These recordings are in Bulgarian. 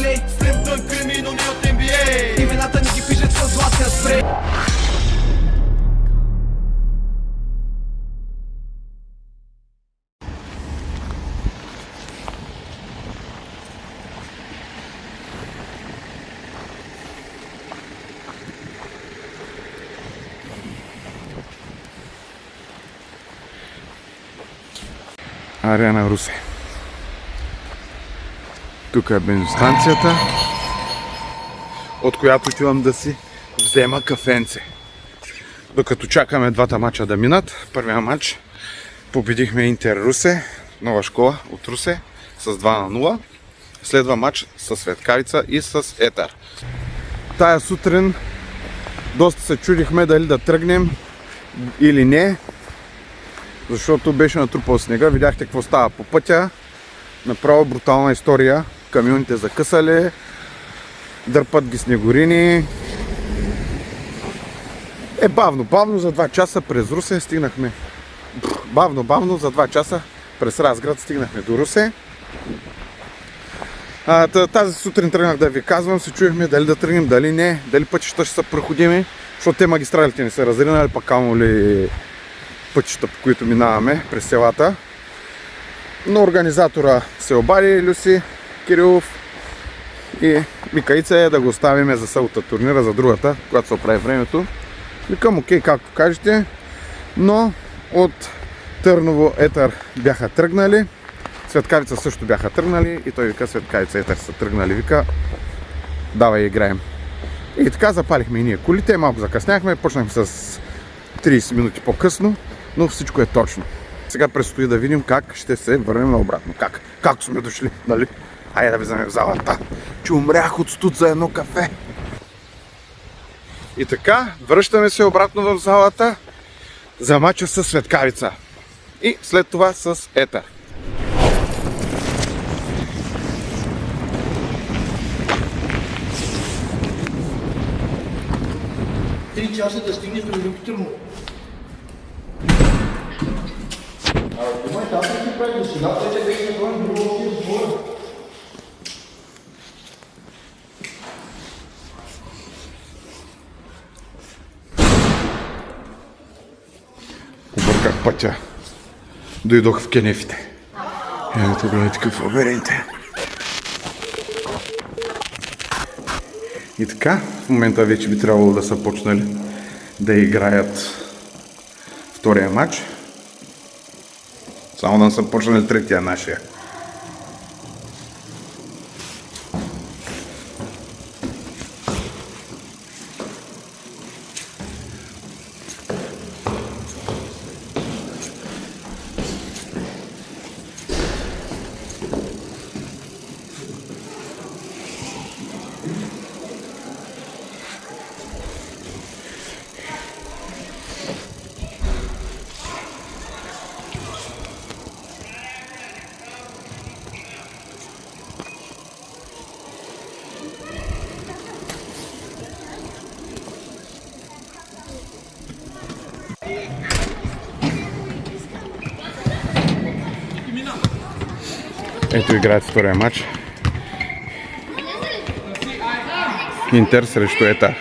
нали? Слим дънк минули от NBA. Имената ни ги пишат със златния спрей. Арена Русе. Тук е бензостанцията, от която отивам да си взема кафенце. Докато чакаме двата мача да минат, първия мач победихме Интер Русе, нова школа от Русе, с 2-0. Следва мач с Светкавица и с Етър. Тая сутрин доста се чудихме дали да тръгнем или не, защото беше натрупал снега. Видяхте какво става по пътя. Направо брутална история. Камионите закъсали, дърпат ги снегорини. Бавно за 2 часа през Русе стигнахме. Бавно за 2 часа през Разград стигнахме до Русе. Тази сутрин тръгнах да ви казвам, се чуехме дали да тръгнем, дали не, дали пътища ще са проходими, защото те магистралите не са разринали, пак камо ли пътища, по които минаваме през селата. Но организатора се обади, Люси Кирилов, и викаица е да го оставиме за събота турнира, за другата, когато се оправи времето. Викам, окей, както кажете, но от Търново Етър бяха тръгнали, Светкавица също бяха тръгнали и той вика, Светкавица Етър са тръгнали, вика, давай играем. И така запалихме и ние колите, малко закъсняхме, почнахме с 30 минути по-късно, но всичко е точно. Сега предстои да видим как ще се върнем наобратно. Как сме дошли, нали? Айде да влизаме в залата, че умрях от студ за едно кафе. И така, връщаме се обратно в залата за мача с Светкавица. И след това с Етър. Три часа да стигнеш до Велико Търново. Думай, там си прави до сега, той ще беше това друго си отбора. Обърках пътя. Дойдох в кенефите. Ето гледайте какво верите. И така, в момента вече би трябвало да са почнали да играят втория матч. Само да са почнали третия нашия. Ето играят втория матч. Интер срещу Етър.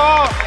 Браво!